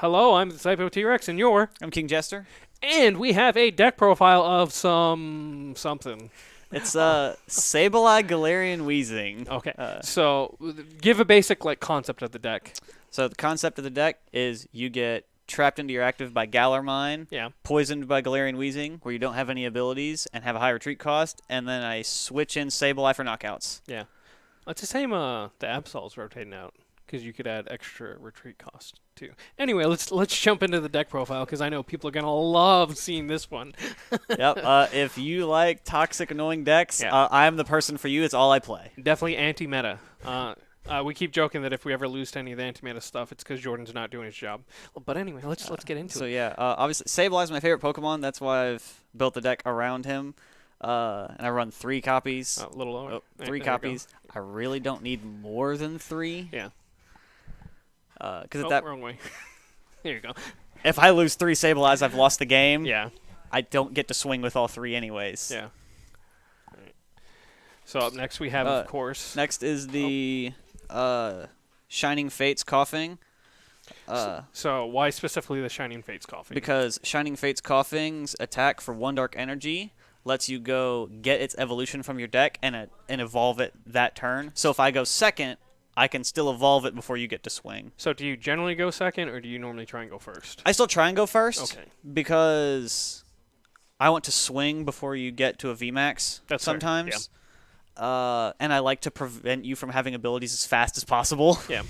Hello, I'm the Typo T-Rex, and you're... I'm King Jester. And we have a deck profile of something. It's Sableye Galarian Weezing. Okay, so give a basic concept of the deck. So the concept of the deck is you get trapped into your active by Galar Mine, poisoned by Galarian Weezing, where you don't have any abilities and have a high retreat cost, and then I switch in Sableye for knockouts. Yeah. It's the same, the Absol's rotating out, because you could add extra retreat cost, too. Anyway, let's jump into the deck profile, because I know people are going to love seeing this one. Yep. If you like toxic, annoying decks, I'm the person for you. It's all I play. Definitely anti-meta. We keep joking that if we ever lose to any of the anti-meta stuff, it's because Jordan's not doing his job. Well, but anyway, let's get into it. So yeah, obviously Sableye is my favorite Pokemon. That's why I've built the deck around him. And I run 3 copies. A little lower. 3 copies. I really don't need more than 3. Yeah. Because wrong way. There you go. If I lose 3 Sableyes, I've lost the game. Yeah. I don't get to swing with all 3 anyways. Yeah. All right. So up next we have, of course. Next is the Shining Fates Koffing. So why specifically the Shining Fates Koffing? Because Shining Fates Koffing's attack for 1 Dark Energy lets you go get its evolution from your deck and evolve it that turn. So if I go second, I can still evolve it before you get to swing. So do you generally go second, or do you normally try and go first? I still try and go first. Okay. Because I want to swing before you get to a VMAX sometimes. Yeah. And I like to prevent you from having abilities as fast as possible. Yeah.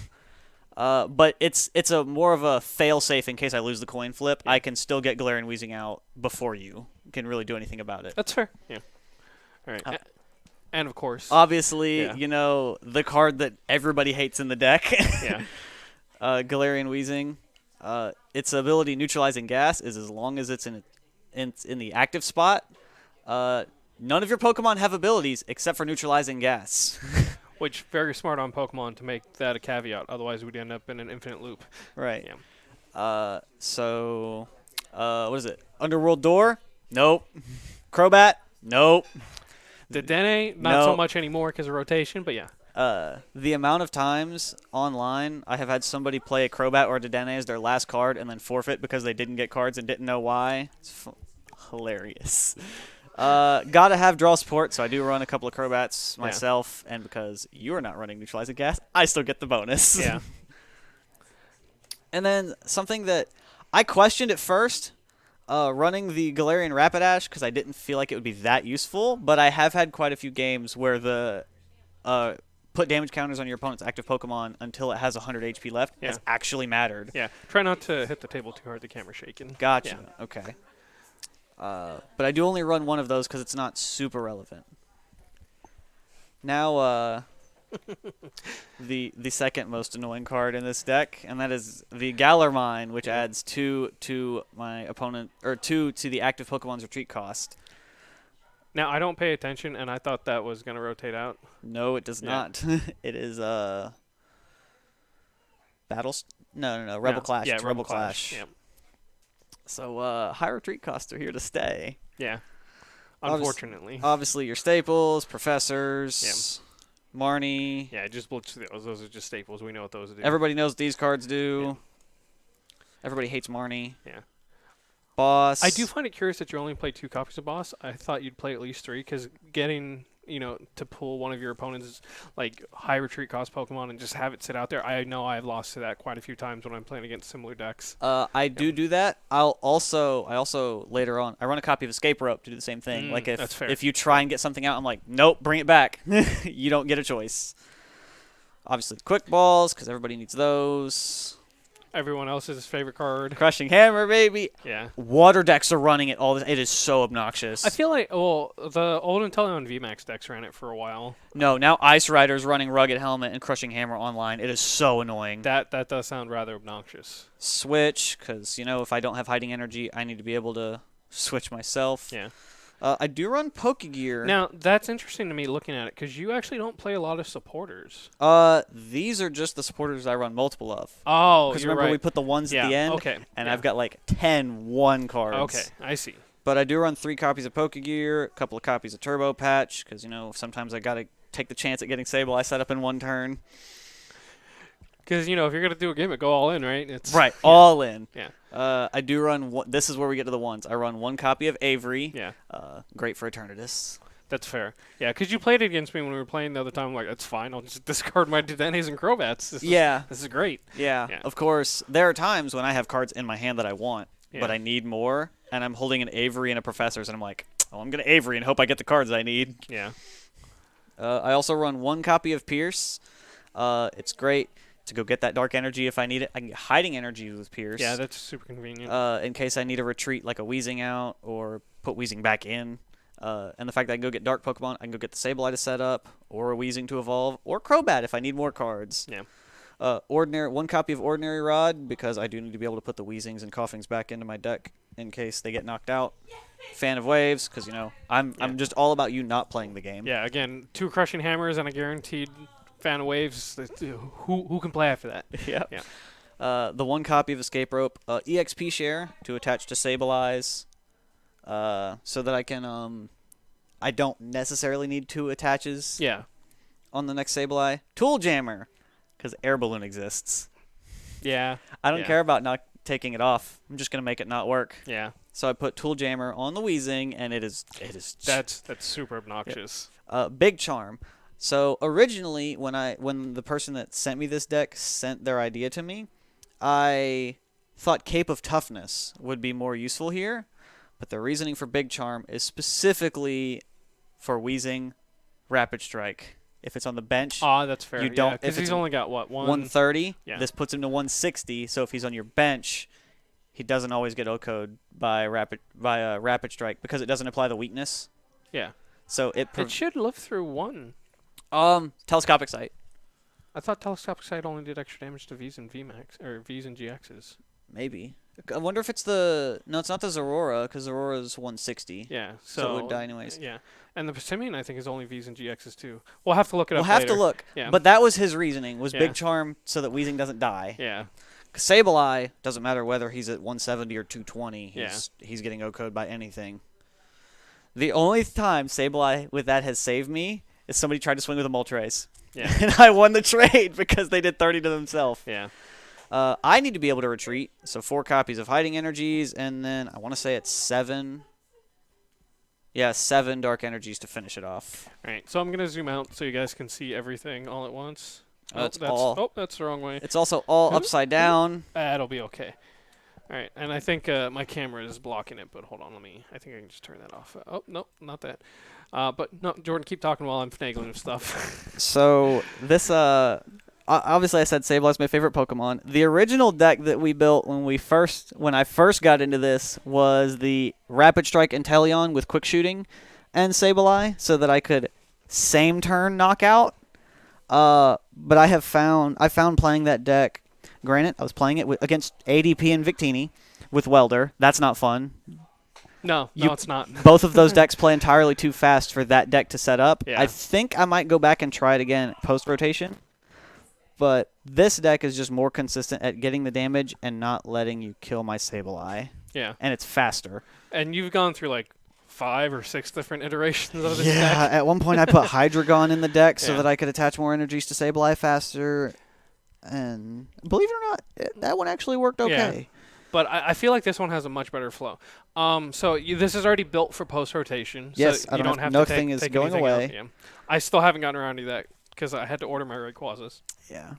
But it's a more of a fail-safe in case I lose the coin flip. I can still get Galarian Weezing out before you can really do anything about it. That's fair. Yeah. All right. And of course, obviously, you know, the card that everybody hates in the deck. Yeah. Galarian Weezing. Its ability neutralizing gas is as long as it's in the active spot. None of your Pokemon have abilities except for neutralizing gas. Which, very smart on Pokemon to make that a caveat. Otherwise, we'd end up in an infinite loop. Right. Yeah. So, what is it? Underworld Door? Nope. Crobat? Nope. The DAA? Not so much anymore because of rotation, but yeah. The amount of times online I have had somebody play a Crobat or a Dedenne as their last card and then forfeit because they didn't get cards and didn't know why. It's hilarious. Gotta have draw support, so I do run a couple of Crobats myself, and because you are not running neutralizing gas, I still get the bonus. Yeah. And then something that I questioned at first, running the Galarian Rapidash because I didn't feel like it would be that useful, but I have had quite a few games where the put damage counters on your opponent's active Pokemon until it has 100 HP left has actually mattered. Yeah. Try not to hit the table too hard, the camera's shaking. Gotcha. Yeah. Okay. But I do only run one of those because it's not super relevant. Now, the second most annoying card in this deck, and that is the Galar Mine, which adds 2 to my opponent, or 2 to the active Pokemon's retreat cost. Now, I don't pay attention, and I thought that was going to rotate out. No, it does not. It is Battles. No. Rebel Clash. Yeah, it's Rebel Clash. Yeah. So high retreat costs are here to stay. Yeah. Unfortunately. Obviously, your staples, professors, Marnie. Yeah, just those are just staples. We know what those do. Everybody knows what these cards do. Yeah. Everybody hates Marnie. Yeah. Boss. I do find it curious that you only play 2 copies of Boss. I thought you'd play at least 3, because getting, to pull one of your opponent's high retreat cost Pokemon and just have it sit out there, I know I've lost to that quite a few times when I'm playing against similar decks. I do that. I also later on I run a copy of Escape Rope to do the same thing. That's fair. If you try and get something out, I'm like, nope, bring it back. You don't get a choice. Obviously, the quick balls because everybody needs those. Everyone else's favorite card. Crushing Hammer, baby. Yeah. Water decks are running it all this. It is so obnoxious. I feel like, the old Inteleon VMAX decks ran it for a while. No, now Ice Rider's running Rugged Helmet and Crushing Hammer online. It is so annoying. That does sound rather obnoxious. Switch, because, if I don't have Hiding Energy, I need to be able to switch myself. Yeah. I do run Pokégear. Now, that's interesting to me looking at it, because you actually don't play a lot of supporters. These are just the supporters I run multiple of. Oh, because remember we put the ones at the end? Okay. And I've got 10 1 cards. Okay, I see. But I do run 3 copies of Pokégear, a couple of copies of Turbo Patch, because, sometimes I got to take the chance at getting Sableye set up in one turn. Because, you know, if you're going to do a gimmick, go all in, right? It's Right, yeah, all in. Yeah. I do run one. This is where we get to the ones. I run one copy of Avery. Yeah. Great for Eternatus. That's fair. Yeah, because you played it against me when we were playing the other time. I'm like, that's fine. I'll just discard my Dedennes and Crobats. This is great. Yeah. Yeah. Of course, there are times when I have cards in my hand that I want, Yeah. but I need more, and I'm holding an Avery and a Professor's, and I'm like, oh, I'm going to Avery and hope I get the cards I need. Yeah. I also run one copy of Pierce. It's great to go get that Dark Energy if I need it. I can get Hiding Energy with Pierce. Yeah, that's super convenient. In case I need a retreat like a Weezing out or put Weezing back in. And the fact that I can go get Dark Pokemon, I can go get the Sableye to set up, or a Weezing to evolve, or Crobat if I need more cards. Yeah. One copy of Ordinary Rod, because I do need to be able to put the Weezings and Koffings back into my deck in case they get knocked out. Fan of Waves, because, you know, I'm just all about you not playing the game. Yeah, again, 2 Crushing Hammers and a guaranteed Fan of Waves. Who can play after that? Yeah. Yeah. The one copy of Escape Rope, EXP Share to attach to Sableye's, so that I can, I don't necessarily need 2 attaches Yeah. on the next Sableye. Tool Jammer, because Air Balloon exists. Yeah. I don't Yeah. care about not taking it off. I'm just going to make it not work. Yeah. So I put Tool Jammer on the Weezing, and it is That's super obnoxious. Big Charm. So originally, when the person that sent me this deck sent their idea to me, I thought Cape of Toughness would be more useful here, but the reasoning for Big Charm is specifically for Weezing Rapid Strike. If it's on the bench, That's fair. you don't. Because If it's he's only got, what, 130, Yeah. this puts him to 160. So if he's on your bench, he doesn't always get OHKO'd by Rapid Strike because it doesn't apply the weakness. Yeah. So it should live through 1. Telescopic Sight. I thought Telescopic Sight only did extra damage to V's and VMAX, or V's and GXs. Maybe. I wonder if it's the... No, it's not the Zorora, because Zorora's 160. Yeah, So it would die anyways. Yeah, and the Persimmon, I think, is only V's and GXs, too. We'll have to look it up We'll have later. to look. Yeah. But that was his reasoning, was Yeah. Big Charm so that Weezing doesn't die. Yeah. Sableye, doesn't matter whether he's at 170 or 220. Yeah. He's getting OHKO'd by anything. The only time Sableye with that has saved me is somebody tried to swing with a Moltres. Yeah. And I won the trade because they did 30 to themselves. Yeah. I need to be able to retreat, so 4 copies of Hiding Energies, and then I want to say it's 7. Yeah, 7 Dark Energies to finish it off. All right, so I'm going to zoom out so you guys can see everything all at once. That's that's the wrong way. It's also all upside down. That'll be okay. All right, and I think my camera is blocking it, but hold on, I think I can just turn that off. Oh, no, not that. But no, Jordan, keep talking while I'm finagling with stuff. So this, obviously I said Sableye's my favorite Pokemon. The original deck that we built when I first got into this was the Rapid Strike Inteleon with Quick Shooting and Sableye, so that I could same turn knockout. But I found playing that deck. Granted, I was playing it against ADP and Victini with Welder. That's not fun. No, it's not. Both of those decks play entirely too fast for that deck to set up. Yeah. I think I might go back and try it again post-rotation. But this deck is just more consistent at getting the damage and not letting you kill my Sableye. Yeah. And it's faster. And you've gone through like 5 or 6 different iterations of this deck. Yeah, at one point I put Hydreigon in the deck so Yeah. that I could attach more energies to Sableye faster. And believe it or not, that one actually worked okay. Yeah. But I feel like this one has a much better flow. So this is already built for post-rotation. Yes, so you don't have nothing to is take going anything away. out. Yeah. I still haven't gotten around to that because I had to order my Rayquazas. Yeah.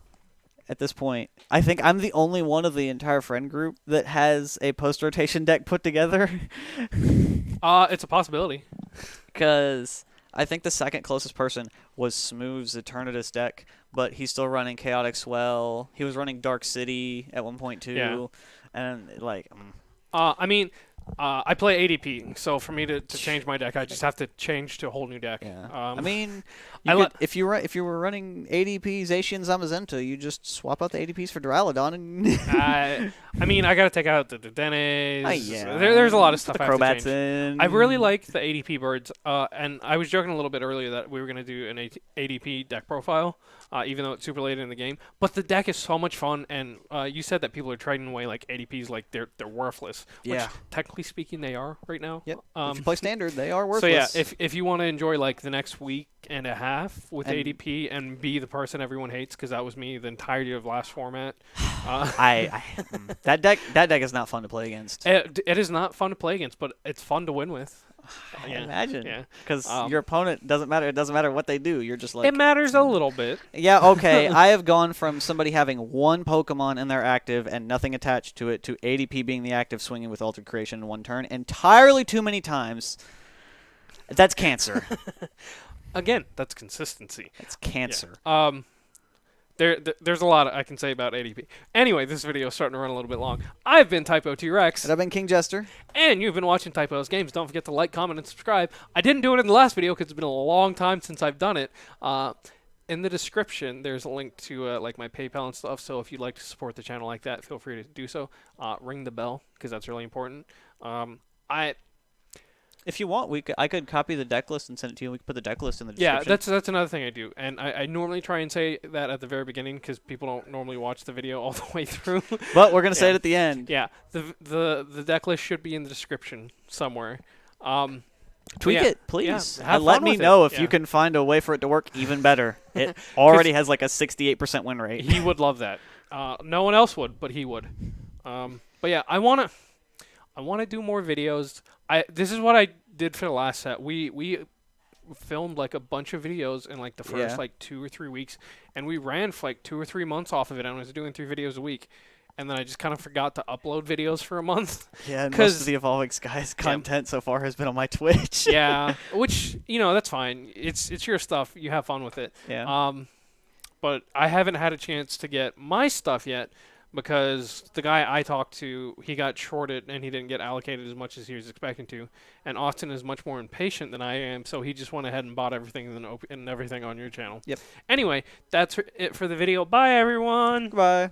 At this point, I think I'm the only one of the entire friend group that has a post-rotation deck put together. It's a possibility. Because I think the second closest person was Smooth's Eternatus deck, but he's still running Chaotic Swell. He was running Dark City at one point too. Yeah. And like... I play ADP, so for me to change my deck, I just have to change to a whole new deck. Yeah. I mean, if you were running ADP Zacian Zamazenta, you just swap out the ADPs for Duraludon and... I mean, I got to take out the Dedennes. Yeah. There's a lot of stuff the I have to Crobats change. in. I really like the ADP birds, and I was joking a little bit earlier that we were going to do an ADP deck profile even though it's super late in the game. But the deck is so much fun, and you said that people are trading away like ADPs like they're worthless. Yeah. Which, technically speaking, they are right now. Yep. If you play standard, they are worthless. So yeah, if you want to enjoy like the next week and a half with ADP and be the person everyone hates, because that was me the entirety of last format. That deck is not fun to play against. It is not fun to play against, but it's fun to win with. I imagine. Yeah. Because your opponent doesn't matter. It doesn't matter what they do. You're just like. It matters a little bit. Yeah, okay. I have gone from somebody having one Pokemon in their active and nothing attached to it to ADP being the active swinging with Altered Creation in one turn entirely too many times. That's cancer. Again, that's consistency. It's cancer. Yeah. There's a lot I can say about ADP. Anyway, this video is starting to run a little bit long. I've been Typo T-Rex. And I've been King Jester. And you've been watching TypoHouseGames. Don't forget to like, comment, and subscribe. I didn't do it in the last video because it's been a long time since I've done it. In the description, there's a link to like my PayPal and stuff. So if you'd like to support the channel like that, feel free to do so. Ring the bell because that's really important. If you want, I could copy the deck list and send it to you. We could put the deck list in the description. Yeah, that's another thing I do. And I normally try and say that at the very beginning because people don't normally watch the video all the way through. But we're going to say it at the end. Yeah, the deck list should be in the description somewhere. Tweak it, please. Yeah, let me know if you can find a way for it to work even better. It already has like a 68% win rate. He would love that. No one else would, but he would. But yeah, I want to do more videos. This is what I did for the last set. We filmed like a bunch of videos in like the first like 2 or 3 weeks, and we ran for like 2 or 3 months off of it. I was doing 3 videos a week, and then I just kind of forgot to upload videos for a month. Yeah, and most of the Evolving Skies content so far has been on my Twitch. Yeah, which that's fine. It's your stuff. You have fun with it. Yeah. But I haven't had a chance to get my stuff yet. Because the guy I talked to, he got shorted and he didn't get allocated as much as he was expecting to. And Austin is much more impatient than I am, so he just went ahead and bought everything and everything on your channel. Yep. Anyway, that's it for the video. Bye, everyone. Goodbye.